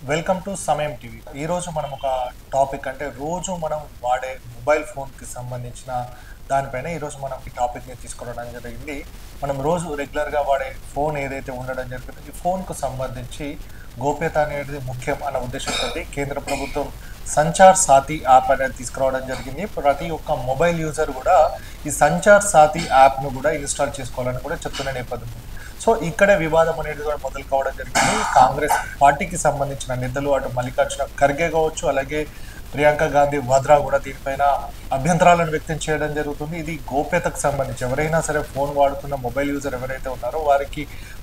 Welcome to సమయం TV. ఈరోజు మనం ఒక టాపిక్ అంటే రోజు మనం వాడే మొబైల్ ఫోన్కి సంబంధించిన దానిపైన ఈరోజు మనం ఈ టాపిక్ని తీసుకురావడం జరిగింది. మనం రోజు రెగ్యులర్గా వాడే ఫోన్ ఏదైతే ఉండడం జరుగుతుందో ఈ ఫోన్కు సంబంధించి గోప్యత అనేది ముఖ్యం అన్న ఉద్దేశంతో కేంద్ర ప్రభుత్వం సంచార్ సాథీ యాప్ అనేది తీసుకురావడం జరిగింది. ప్రతి ఒక్క మొబైల్ యూజర్ కూడా ఈ సంచార్ సాథీ యాప్ను కూడా ఇన్స్టాల్ చేసుకోవాలని కూడా చెప్తున్న నేపథ్యం. సో ఇక్కడే వివాదం అనేది కూడా మొదలు కావడం జరిగింది. కాంగ్రెస్ పార్టీకి సంబంధించిన నేతలు అటు మల్లికార్జున ఖర్గే కావచ్చు, అలాగే ప్రియాంక గాంధీ వాద్రా కూడా దీనిపైన అభ్యంతరాలను వ్యక్తం చేయడం జరుగుతుంది. ఇది గోప్యతకు సంబంధించి ఎవరైనా సరే ఫోన్ వాడుతున్న మొబైల్ యూజర్ ఎవరైతే ఉన్నారో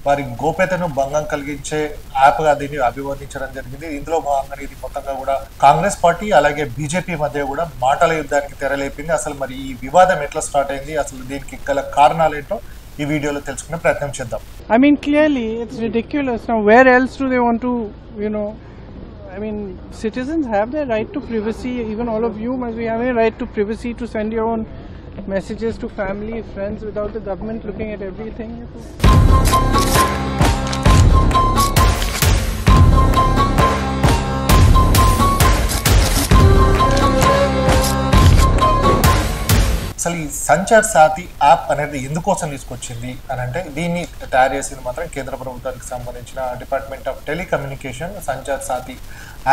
వారి గోప్యతను భంగం కలిగించే యాప్గా దీన్ని అభివర్ణించడం జరిగింది. ఇందులో భాగంగా ఇది మొత్తంగా కూడా కాంగ్రెస్ పార్టీ అలాగే బీజేపీ మధ్య కూడా మాటల యుద్ధానికి తెరలేపింది. అసలు మరి ఈ వివాదం ఎట్లా స్టార్ట్ అయింది, అసలు దీనికి గల కారణాలు ఏంటో ఈ వీడియోలో తెలుసుకునే ప్రయత్నం చేద్దాం. I mean, clearly, it's ridiculous. Now, where else do they want to, I mean, citizens have their right to privacy. Even all of you must be having a right to privacy to send your own messages to family, friends, without the government looking at everything. అసలు ఈ Sanchar Saathi app అనేది ఎందుకోసం తీసుకొచ్చింది అని అంటే దీన్ని తయారు చేసింది మాత్రం కేంద్ర ప్రభుత్వానికి సంబంధించిన department of telecommunication Sanchar Saathi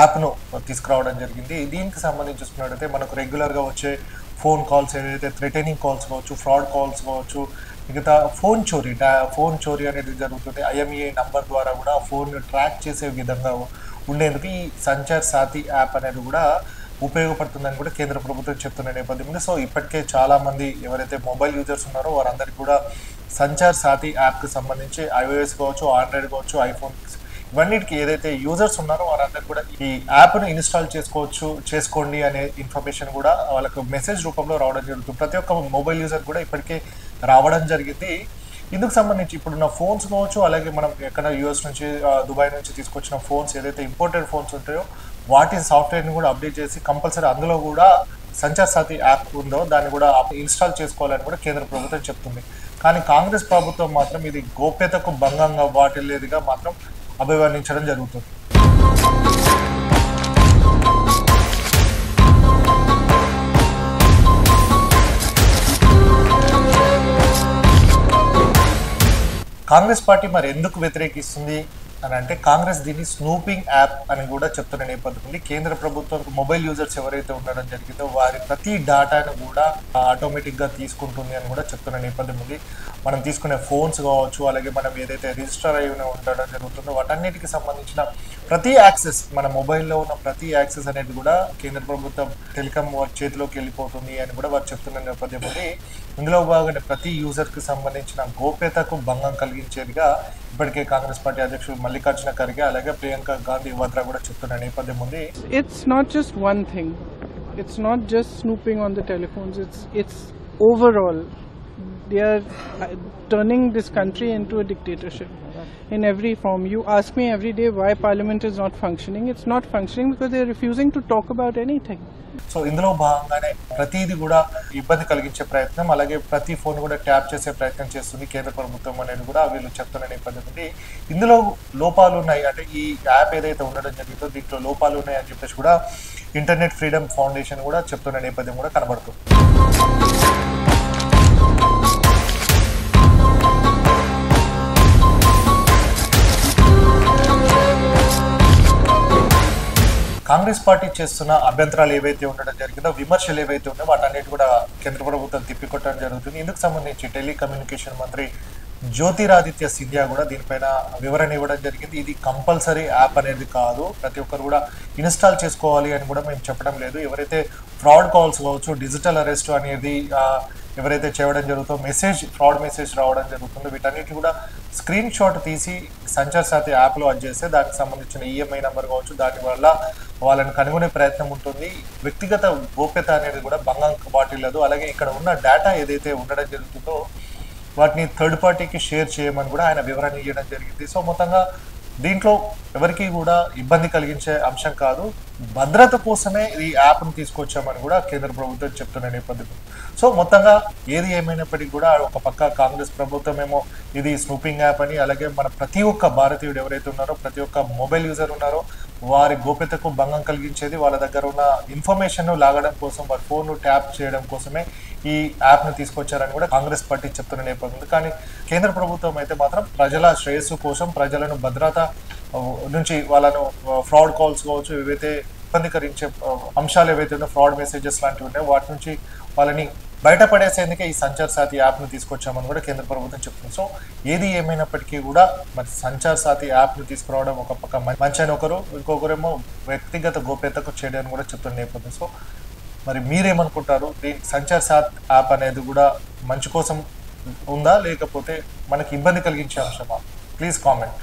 యాప్ను తీసుకురావడం జరిగింది. దీనికి సంబంధించి చూసుకున్నట్టయితే మనకు రెగ్యులర్గా వచ్చే ఫోన్ కాల్స్ ఏదైతే థ్రెటనింగ్ కాల్స్ కావచ్చు, ఫ్రాడ్ కాల్స్ కావచ్చు, మిగతా ఫోన్ చోరీ అనేది జరుగుతుంది. ఐఎంఈఐ నంబర్ ద్వారా కూడా ఫోన్ ట్రాక్ చేసే విధంగా ఉండేందుకు ఈ సంచార్ సాథీ యాప్ అనేది కూడా ఉపయోగపడుతుందని కూడా కేంద్ర ప్రభుత్వం చెప్తున్న నేపథ్యం ఉంది. సో ఇప్పటికే చాలామంది ఎవరైతే మొబైల్ యూజర్స్ ఉన్నారో వారందరికీ కూడా సంచార్ సాథీ యాప్కి సంబంధించి ఐఓఎస్ కావచ్చు, ఆండ్రాయిడ్ కావచ్చు, ఐఫోన్ ఇవన్నిటికి ఏదైతే యూజర్స్ ఉన్నారో వారందరికీ కూడా ఈ యాప్ను ఇన్స్టాల్ చేసుకోండి అనే ఇన్ఫర్మేషన్ కూడా వాళ్ళకు మెసేజ్ రూపంలో రావడం జరుగుతుంది. ప్రతి ఒక్క మొబైల్ యూజర్ కూడా ఇప్పటికే రావడం జరిగింది. ఇందుకు సంబంధించి ఇప్పుడున్న ఫోన్స్ కావచ్చు, అలాగే మనం ఎక్కడ యూఎస్ నుంచి దుబాయ్ నుంచి తీసుకొచ్చిన ఫోన్స్ ఏదైతే ఇంపోర్టెడ్ ఫోన్స్ ఉంటాయో వాటి సాఫ్ట్వేర్ని కూడా అప్డేట్ చేసి కంపల్సరీ అందులో కూడా సంచార్ సాథీ యాప్ ఉందో దాన్ని కూడా ఇన్స్టాల్ చేసుకోవాలని కూడా కేంద్ర ప్రభుత్వం చెప్తుంది. కానీ కాంగ్రెస్ ప్రభుత్వం మాత్రం ఇది గోప్యతకు భంగంగా వాటిల్లేదిగా మాత్రం అభివర్ణించడం జరుగుతుంది. కాంగ్రెస్ పార్టీ మరి ఎందుకు వ్యతిరేకిస్తుంది అని అంటే కాంగ్రెస్ దీన్ని స్నూపింగ్ యాప్ అని కూడా చెప్తున్న నేపథ్యం ఉంది. కేంద్ర ప్రభుత్వం మొబైల్ యూజర్స్ ఎవరైతే ఉండడం జరిగిందో వారి ప్రతి డేటాను కూడా ఆటోమేటిక్గా తీసుకుంటుంది అని కూడా చెప్తున్న నేపథ్యం ఉంది. మనం తీసుకునే ఫోన్స్ కావచ్చు, అలాగే మనం ఏదైతే రిజిస్టర్ అయి ఉండడం జరుగుతుందో వాటన్నిటికి సంబంధించిన ప్రతి యాక్సెస్ మన మొబైల్లో ఉన్న ప్రతి యాక్సెస్ అనేది కూడా కేంద్ర ప్రభుత్వం టెలికాం చేతిలోకి వెళ్ళిపోతుంది అని కూడా వారు చెప్తున్న నేపథ్యం ఉంది. ఇందులో భాగంగా ప్రతి యూజర్కి సంబంధించిన గోప్యతకు భంగం కలిగించేదిగా ఇప్పటికే కాంగ్రెస్ పార్టీ అధ్యక్షుడు మల్లికార్జున ఖర్గే అలాగే ప్రియాంక గాంధీ వాద్రా కూడా చెప్తున్న నేపథ్యం ఉంది. It's not just one thing. It's not just snooping on the telephones. It's overall. They are turning this country into a dictatorship in every form. You ask me every day why Parliament is not functioning. It's not functioning because they are refusing to talk about anything. So ఇందులో భాగంగానే ప్రతిదీ కూడా ఇబ్బంది కలిగించే ప్రయత్నం, అలాగే ప్రతి phone కూడా ట్యాప్ చేసే ప్రయత్నం చేస్తుంది కేంద్ర ప్రభుత్వం అనేది కూడా వీళ్ళు చెప్తున్న నేపథ్యం ఉంది. ఇందులో లోపాలు ఉన్నాయి అంటే ఈ యాప్ ఏదైతే ఉండడం జరిగిందో దీంట్లో లోపాలు ఉన్నాయి అని చెప్పేసి కూడా ఇంటర్నెట్ ఫ్రీడమ్ ఫౌండేషన్ కూడా చెప్తున్న నేపథ్యం కూడా కనబడుతుంది. కాంగ్రెస్ పార్టీ చేస్తున్న అభ్యంతరాలు ఏవైతే ఉండడం జరిగిందో, విమర్శలు ఏవైతే ఉన్నాయో వాటన్నిటి కూడా కేంద్ర ప్రభుత్వం తిప్పికొట్టడం జరుగుతుంది. ఇందుకు సంబంధించి టెలికమ్యూనికేషన్ మంత్రి జ్యోతిరాదిత్య సింధియా కూడా దీనిపైన వివరణ ఇవ్వడం జరిగింది. ఇది కంపల్సరీ యాప్ అనేది కాదు, ప్రతి ఒక్కరు కూడా ఇన్స్టాల్ చేసుకోవాలి అని కూడా మేము చెప్పడం లేదు. ఎవరైతే ఫ్రాడ్ కాల్స్ కావచ్చు, డిజిటల్ అరెస్ట్ అనేది ఎవరైతే చేయడం జరుగుతుందో ఫ్రాడ్ మెసేజ్ రావడం జరుగుతుందో వీటన్నిటి కూడా స్క్రీన్ షాట్ తీసి సంచార్ సాథీ యాప్లో అది చేస్తే దానికి సంబంధించిన ఈఎంఐ నెంబర్ కావచ్చు దానివల్ల వాళ్ళని కనుగొనే ప్రయత్నం ఉంటుంది. వ్యక్తిగత గోప్యత అనేది కూడా భంగం వాటిల్లదు. అలాగే ఇక్కడ ఉన్న డేటా ఏదైతే ఉండడం జరుగుతుందో వాటిని థర్డ్ పార్టీకి షేర్ చేయమని కూడా ఆయన వివరణ ఇవ్వడం జరిగింది. సో మొత్తంగా దీంట్లో ఎవరికి కూడా ఇబ్బంది కలిగించే అంశం కాదు, భద్రత కోసమే ఈ యాప్ను తీసుకొచ్చామని కూడా కేంద్ర ప్రభుత్వం చెప్తున్న నేపథ్యం. సో మొత్తంగా ఏది ఏమైనప్పటికీ కూడా ఒక పక్క కాంగ్రెస్ ప్రభుత్వం ఏమో ఇది స్నూపింగ్ యాప్ అని, అలాగే మన ప్రతి ఒక్క భారతీయుడు ఎవరైతే ఉన్నారో ప్రతి ఒక్క మొబైల్ యూజర్ ఉన్నారో వారి గోప్యతకు భంగం కలిగించేది, వాళ్ళ దగ్గర ఉన్న ఇన్ఫర్మేషన్ లాగడం కోసం, వారి ఫోన్ ట్యాప్ చేయడం కోసమే ఈ యాప్ను తీసుకొచ్చారని కూడా కాంగ్రెస్ పార్టీ చెప్తున్న నేపథ్యంలో. కానీ కేంద్ర ప్రభుత్వం అయితే మాత్రం ప్రజల శ్రేయస్సు కోసం, ప్రజలను భద్రత నుంచి వాళ్ళను ఫ్రాడ్ కాల్స్ కావచ్చు, ఏవైతే ఇబ్బందికరించే అంశాలు ఏవైతే ఉన్నాయో, ఫ్రాడ్ మెసేజెస్ లాంటివి ఉన్నాయో వాటి నుంచి వాళ్ళని బయటపడేసేందుకే ఈ సంచార్ సాథి యాప్ను తీసుకొచ్చామని కూడా కేంద్ర ప్రభుత్వం చెప్తుంది. సో ఏది ఏమైనప్పటికీ కూడా మరి సంచార్ సాథి యాప్ను తీసుకురావడం ఒక పక్క మంచి అని ఒకరు, ఇంకొకరేమో వ్యక్తిగత గోప్యతకు చేయడం కూడా చెప్తున్న నేపథ్యం. సో మరి మీరేమనుకుంటారు, దీని సంచార్ సాథ్ యాప్ అనేది కూడా మంచి కోసం ఉందా, లేకపోతే మనకి ఇబ్బంది కలిగించే అంశమా? Please comment.